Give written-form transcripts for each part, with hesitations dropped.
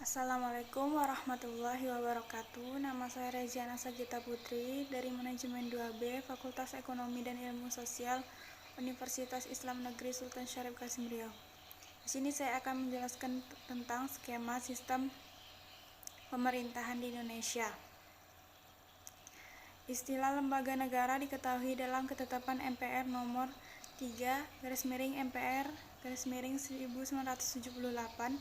Assalamualaikum warahmatullahi wabarakatuh. Nama saya Reziana Sagita Putri dari Manajemen 2B Fakultas Ekonomi dan Ilmu Sosial Universitas Islam Negeri Sultan Syarif Qasim Riau. Di sini saya akan menjelaskan tentang skema sistem pemerintahan di Indonesia. Istilah lembaga negara diketahui dalam Ketetapan MPR nomor 3/MPR/1978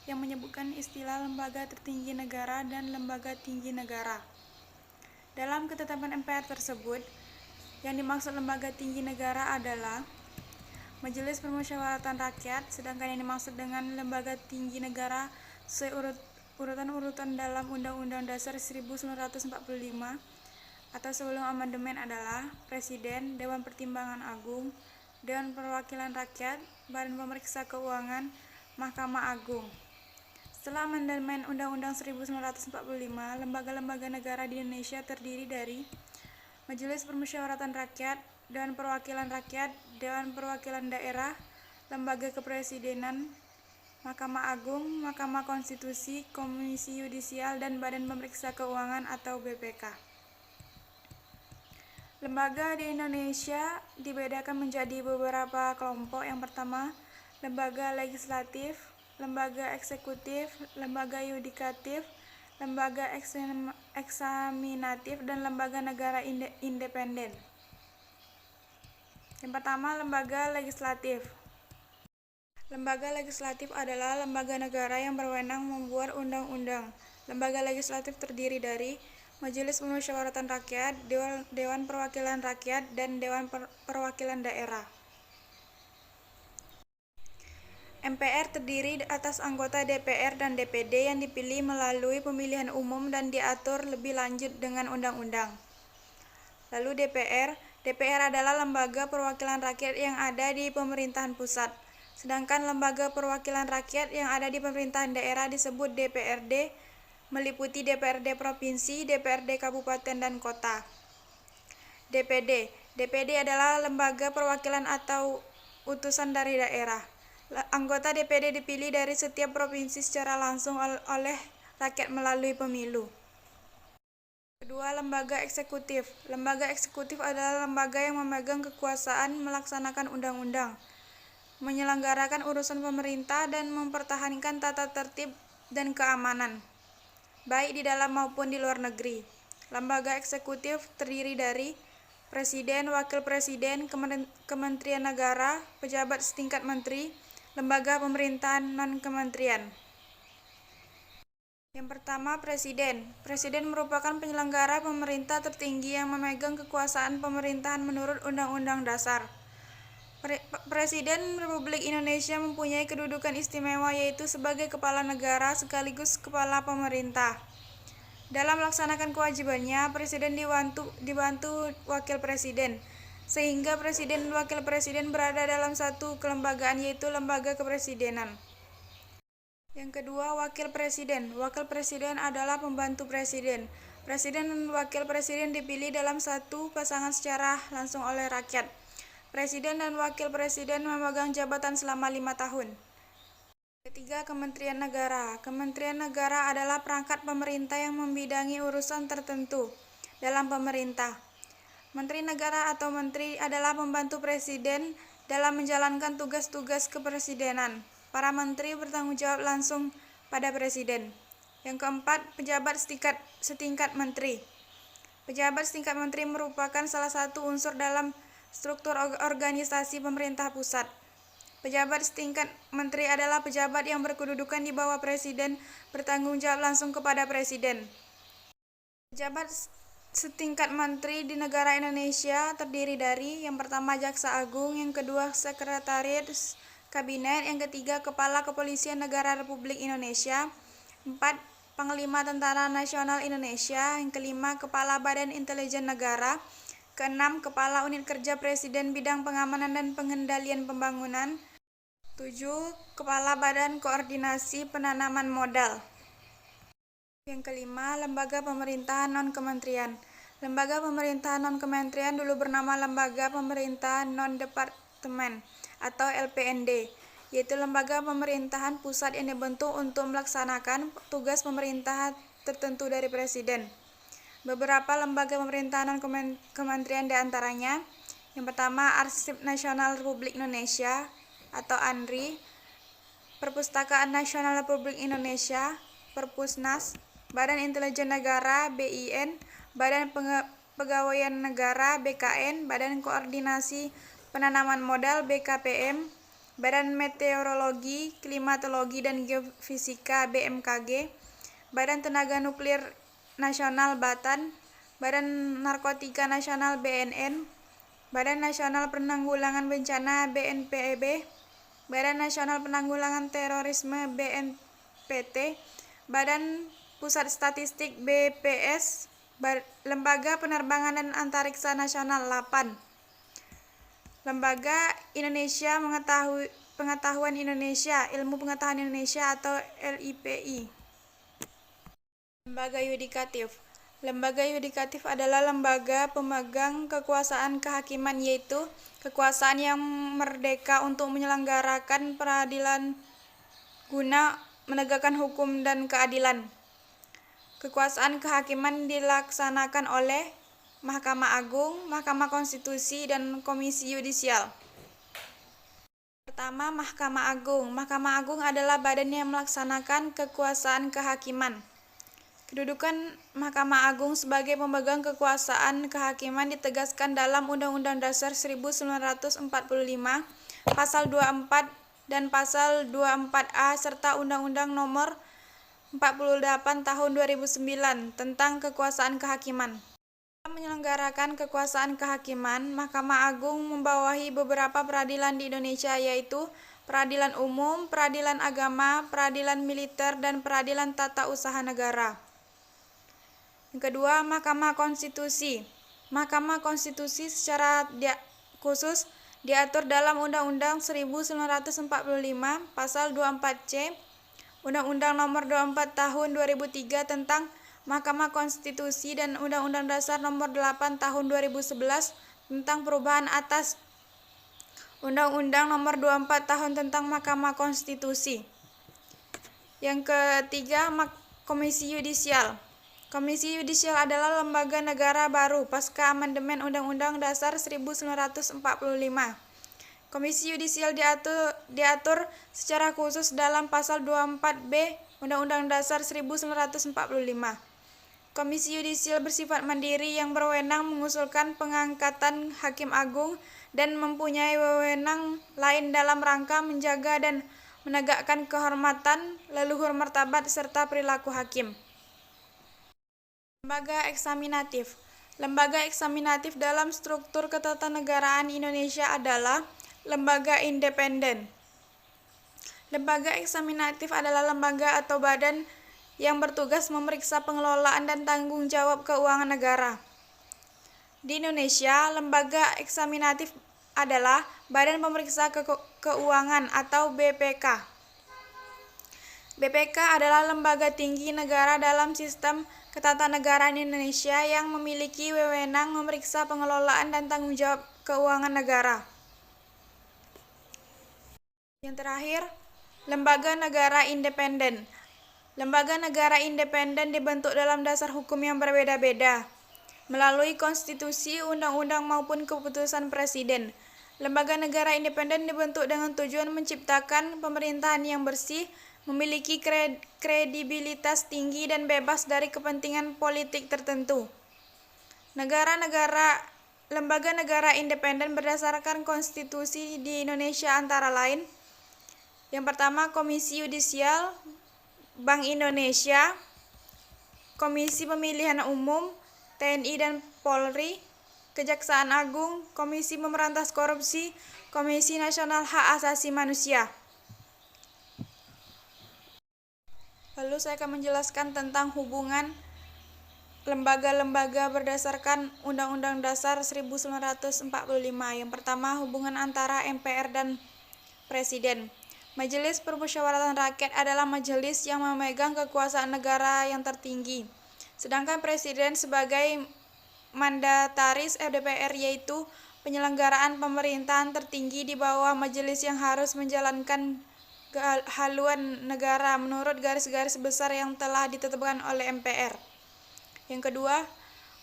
yang menyebutkan istilah lembaga tertinggi negara dan lembaga tinggi negara. Dalam Ketetapan MPR tersebut, yang dimaksud lembaga tinggi negara adalah Majelis Permusyawaratan Rakyat, sedangkan yang dimaksud dengan lembaga tinggi negara sesuai urutan dalam Undang-Undang Dasar 1945 atau sebelum amandemen adalah Presiden, Dewan Pertimbangan Agung, Dewan Perwakilan Rakyat, Badan Pemeriksa Keuangan, Mahkamah Agung. Setelah amandemen Undang-Undang 1945, lembaga-lembaga negara di Indonesia terdiri dari Majelis Permusyawaratan Rakyat, Dewan Perwakilan Rakyat, Dewan Perwakilan Daerah, Lembaga Kepresidenan, Mahkamah Agung, Mahkamah Konstitusi, Komisi Yudisial, dan Badan Pemeriksa Keuangan atau BPK. Lembaga di Indonesia dibedakan menjadi beberapa kelompok. Yang pertama, lembaga legislatif, lembaga eksekutif, lembaga yudikatif, lembaga eksaminatif, dan lembaga negara independen. Yang pertama, lembaga legislatif. Lembaga legislatif adalah lembaga negara yang berwenang membuat undang-undang. Lembaga legislatif terdiri dari Majelis Permusyawaratan Rakyat, Dewan Perwakilan Rakyat, dan Dewan Perwakilan Daerah. MPR terdiri atas anggota DPR dan DPD yang dipilih melalui pemilihan umum dan diatur lebih lanjut dengan undang-undang. Lalu DPR adalah lembaga perwakilan rakyat yang ada di pemerintahan pusat. Sedangkan lembaga perwakilan rakyat yang ada di pemerintahan daerah disebut DPRD, meliputi DPRD Provinsi, DPRD Kabupaten dan Kota. DPD adalah lembaga perwakilan atau utusan dari daerah. Anggota DPD dipilih dari setiap provinsi secara langsung oleh rakyat melalui pemilu. Kedua, lembaga eksekutif. Lembaga eksekutif adalah lembaga yang memegang kekuasaan melaksanakan undang-undang, menyelenggarakan urusan pemerintah, dan mempertahankan tata tertib dan keamanan, baik di dalam maupun di luar negeri. Lembaga eksekutif terdiri dari Presiden, Wakil Presiden, Kementerian Negara, pejabat setingkat menteri, lembaga pemerintahan non-kementerian. Yang pertama, Presiden. Presiden merupakan penyelenggara pemerintah tertinggi yang memegang kekuasaan pemerintahan menurut Undang-Undang Dasar. Presiden Republik Indonesia mempunyai kedudukan istimewa yaitu sebagai kepala negara sekaligus kepala pemerintah. Dalam melaksanakan kewajibannya, Presiden dibantu Wakil Presiden, sehingga Presiden dan Wakil Presiden berada dalam satu kelembagaan yaitu Lembaga Kepresidenan. Yang kedua, Wakil Presiden. Wakil Presiden adalah pembantu Presiden. Presiden dan Wakil Presiden dipilih dalam satu pasangan secara langsung oleh rakyat. Presiden dan Wakil Presiden memegang jabatan selama 5 tahun. Ketiga, Kementerian Negara. Kementerian Negara adalah perangkat pemerintah yang membidangi urusan tertentu dalam pemerintah. Menteri Negara atau Menteri adalah pembantu Presiden dalam menjalankan tugas-tugas kepresidenan. Para menteri bertanggung jawab langsung pada Presiden. Yang keempat, pejabat setingkat menteri. Pejabat setingkat menteri merupakan salah satu unsur dalam struktur organisasi pemerintah pusat. Pejabat setingkat menteri adalah pejabat yang berkedudukan di bawah Presiden, bertanggung jawab langsung kepada Presiden. Pejabat setingkat menteri di negara Indonesia terdiri dari yang pertama Jaksa Agung, yang kedua Sekretariat Kabinet, yang ketiga Kepala Kepolisian Negara Republik Indonesia, 4 Panglima Tentara Nasional Indonesia, yang kelima Kepala Badan Intelijen Negara, keenam Kepala Unit Kerja Presiden Bidang Pengamanan dan Pengendalian Pembangunan, 7 Kepala Badan Koordinasi Penanaman Modal. Yang kelima, Lembaga Pemerintahan Non-Kementerian. Lembaga Pemerintahan Non-Kementerian dulu bernama Lembaga Pemerintahan Non-Departemen atau LPND. yaitu lembaga pemerintahan pusat yang dibentuk untuk melaksanakan tugas pemerintah tertentu dari Presiden. Beberapa lembaga pemerintahan dan kementerian diantaranya, yang pertama Arsip Nasional Republik Indonesia atau ANRI, Perpustakaan Nasional Republik Indonesia, Perpusnas, Badan Intelijen Negara (BIN), Badan Pegawaian Negara (BKN), Badan Koordinasi Penanaman Modal (BKPM), Badan Meteorologi, Klimatologi dan Geofisika (BMKG), Badan Tenaga Nuklir Nasional (BATN), Badan Narkotika Nasional (BNN), Badan Nasional Penanggulangan Bencana (BNPB), Badan Nasional Penanggulangan Terorisme (BNPT), Badan Pusat Statistik (BPS), Lembaga Penerbangan dan Antariksa Nasional (LAPAN), Lembaga Indonesia Pengetahuan Indonesia, Ilmu Pengetahuan Indonesia atau LIPI. Lembaga Yudikatif. Lembaga yudikatif adalah lembaga pemegang kekuasaan kehakiman, yaitu kekuasaan yang merdeka untuk menyelenggarakan peradilan guna menegakkan hukum dan keadilan. Kekuasaan kehakiman dilaksanakan oleh Mahkamah Agung, Mahkamah Konstitusi, dan Komisi Yudisial. Pertama, Mahkamah Agung. Mahkamah Agung adalah badan yang melaksanakan kekuasaan kehakiman. Kedudukan Mahkamah Agung sebagai pemegang kekuasaan kehakiman ditegaskan dalam Undang-Undang Dasar 1945, Pasal 24 dan Pasal 24A serta Undang-Undang Nomor 48 Tahun 2009 tentang kekuasaan kehakiman. Dalam menyelenggarakan kekuasaan kehakiman, Mahkamah Agung membawahi beberapa peradilan di Indonesia, yaitu Peradilan Umum, Peradilan Agama, Peradilan Militer, dan Peradilan Tata Usaha Negara. Yang kedua, Mahkamah Konstitusi. Mahkamah Konstitusi secara khusus diatur dalam Undang-Undang 1945 Pasal 24C, Undang-Undang Nomor 24 Tahun 2003 tentang Mahkamah Konstitusi, dan Undang-Undang Dasar Nomor 8 Tahun 2011 tentang perubahan atas Undang-Undang Nomor 24 Tahun tentang Mahkamah Konstitusi. Yang ketiga, Komisi Yudisial. Komisi Yudisial adalah lembaga negara baru pasca amandemen Undang-Undang Dasar 1945. Komisi Yudisial diatur secara khusus dalam Pasal 24B Undang-Undang Dasar 1945. Komisi Yudisial bersifat mandiri yang berwenang mengusulkan pengangkatan Hakim Agung dan mempunyai wewenang lain dalam rangka menjaga dan menegakkan kehormatan, leluhur martabat, serta perilaku hakim. Lembaga eksaminatif. Lembaga eksaminatif dalam struktur ketatanegaraan Indonesia adalah lembaga independen. Lembaga eksaminatif adalah lembaga atau badan yang bertugas memeriksa pengelolaan dan tanggung jawab keuangan negara. Di Indonesia, lembaga eksaminatif adalah Badan Pemeriksa Keuangan atau BPK. BPK adalah lembaga tinggi negara dalam sistem ketatanegaraan Indonesia yang memiliki wewenang memeriksa pengelolaan dan tanggung jawab keuangan negara. Yang terakhir, lembaga negara independen. Lembaga negara independen dibentuk dalam dasar hukum yang berbeda-beda, melalui konstitusi, undang-undang maupun keputusan presiden. Lembaga negara independen dibentuk dengan tujuan menciptakan pemerintahan yang bersih, memiliki kredibilitas tinggi dan bebas dari kepentingan politik tertentu. Lembaga negara independen berdasarkan konstitusi di Indonesia antara lain: yang pertama, Komisi Yudisial, Bank Indonesia, Komisi Pemilihan Umum, TNI dan Polri, Kejaksaan Agung, Komisi Pemberantasan Korupsi, Komisi Nasional Hak Asasi Manusia. Lalu saya akan menjelaskan tentang hubungan lembaga-lembaga berdasarkan Undang-Undang Dasar 1945. Yang pertama, hubungan antara MPR dan Presiden. Majelis Permusyawaratan Rakyat adalah majelis yang memegang kekuasaan negara yang tertinggi, sedangkan Presiden sebagai mandataris DPR, yaitu penyelenggaraan pemerintahan tertinggi di bawah majelis yang harus menjalankan haluan negara menurut garis-garis besar yang telah ditetapkan oleh MPR. Yang kedua,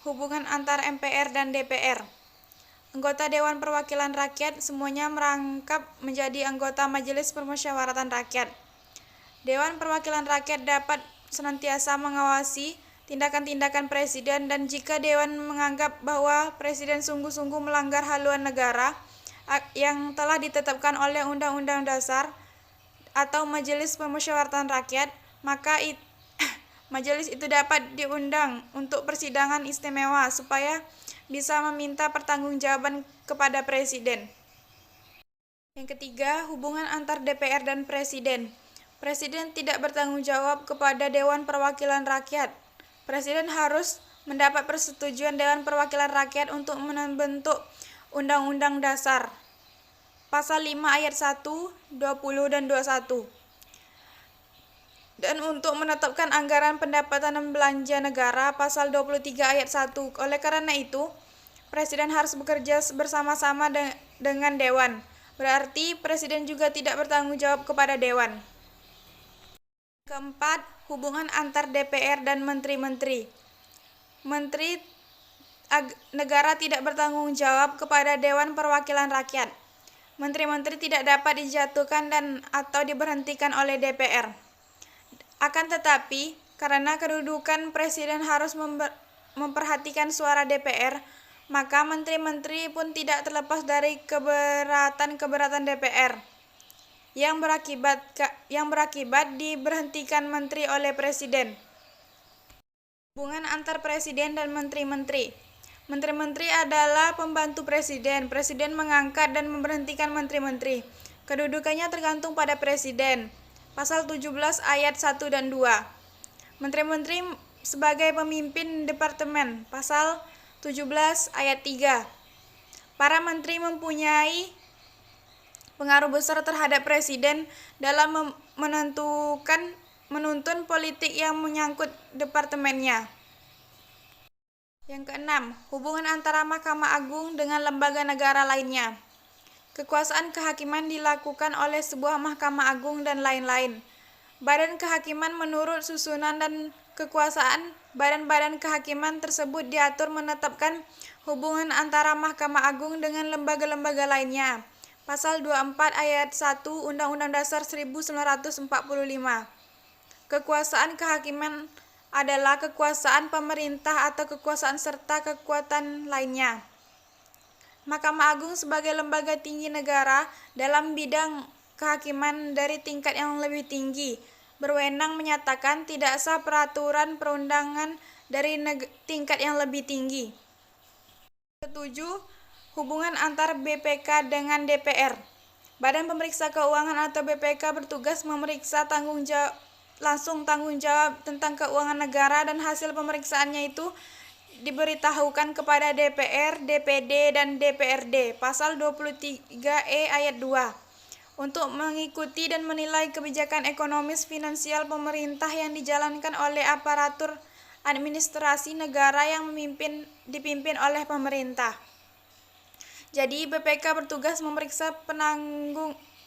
hubungan antar MPR dan DPR. Anggota Dewan Perwakilan Rakyat semuanya merangkap menjadi anggota Majelis Permusyawaratan Rakyat. Dewan Perwakilan Rakyat dapat senantiasa mengawasi tindakan-tindakan Presiden, dan jika Dewan menganggap bahwa Presiden sungguh-sungguh melanggar haluan negara yang telah ditetapkan oleh Undang-Undang Dasar atau Majelis Permusyawaratan Rakyat, maka majelis itu dapat diundang untuk persidangan istimewa supaya bisa meminta pertanggungjawaban kepada Presiden. Yang ketiga, hubungan antar DPR dan Presiden. Presiden tidak bertanggung jawab kepada Dewan Perwakilan Rakyat. Presiden harus mendapat persetujuan Dewan Perwakilan Rakyat untuk membentuk Undang-Undang Dasar. Pasal 5 ayat 1, 20, dan 21. Dan untuk menetapkan anggaran pendapatan dan belanja negara, pasal 23 ayat 1. Oleh karena itu, Presiden harus bekerja bersama-sama dengan Dewan. Berarti Presiden juga tidak bertanggung jawab kepada Dewan. Keempat, hubungan antar DPR dan Menteri-Menteri. Menteri negara tidak bertanggung jawab kepada Dewan Perwakilan Rakyat. Menteri-menteri tidak dapat dijatuhkan dan atau diberhentikan oleh DPR. Akan tetapi, karena kedudukan Presiden harus memperhatikan suara DPR, maka menteri-menteri pun tidak terlepas dari keberatan DPR yang berakibat diberhentikan menteri oleh Presiden. Hubungan antar Presiden dan Menteri-Menteri. Menteri-menteri adalah pembantu Presiden. Presiden mengangkat dan memberhentikan menteri-menteri. Kedudukannya tergantung pada Presiden. Pasal 17 ayat 1 dan 2. Menteri-menteri sebagai pemimpin departemen. Pasal 17 ayat 3. Para menteri mempunyai pengaruh besar terhadap Presiden dalam menuntun politik yang menyangkut departemennya. Yang keenam, hubungan antara Mahkamah Agung dengan lembaga negara lainnya. Kekuasaan kehakiman dilakukan oleh sebuah Mahkamah Agung dan lain-lain. Badan kehakiman menurut susunan dan kekuasaan badan-badan kehakiman tersebut diatur menetapkan hubungan antara Mahkamah Agung dengan lembaga-lembaga lainnya. Pasal 24 ayat 1 Undang-Undang Dasar 1945. Kekuasaan kehakiman adalah kekuasaan pemerintah atau kekuasaan serta kekuatan lainnya. Mahkamah Agung sebagai lembaga tinggi negara dalam bidang kehakiman dari tingkat yang lebih tinggi, berwenang menyatakan tidak sah peraturan perundangan dari tingkat yang lebih tinggi. Ketujuh, hubungan antar BPK dengan DPR. Badan Pemeriksa Keuangan atau BPK bertugas memeriksa tanggung jawab tentang keuangan negara, dan hasil pemeriksaannya itu diberitahukan kepada DPR, DPD, dan DPRD. Pasal 23E ayat 2. Untuk mengikuti dan menilai kebijakan ekonomis finansial pemerintah yang dijalankan oleh aparatur administrasi negara yang dipimpin oleh pemerintah. Jadi BPK bertugas memeriksa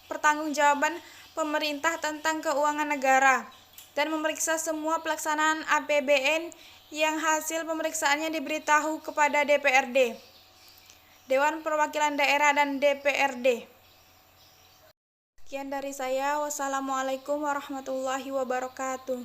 pertanggungjawaban pemerintah tentang keuangan negara dan memeriksa semua pelaksanaan APBN yang hasil pemeriksaannya diberitahu kepada DPRD, Dewan Perwakilan Daerah, dan DPRD. Sekian dari saya. Wassalamualaikum warahmatullahi wabarakatuh.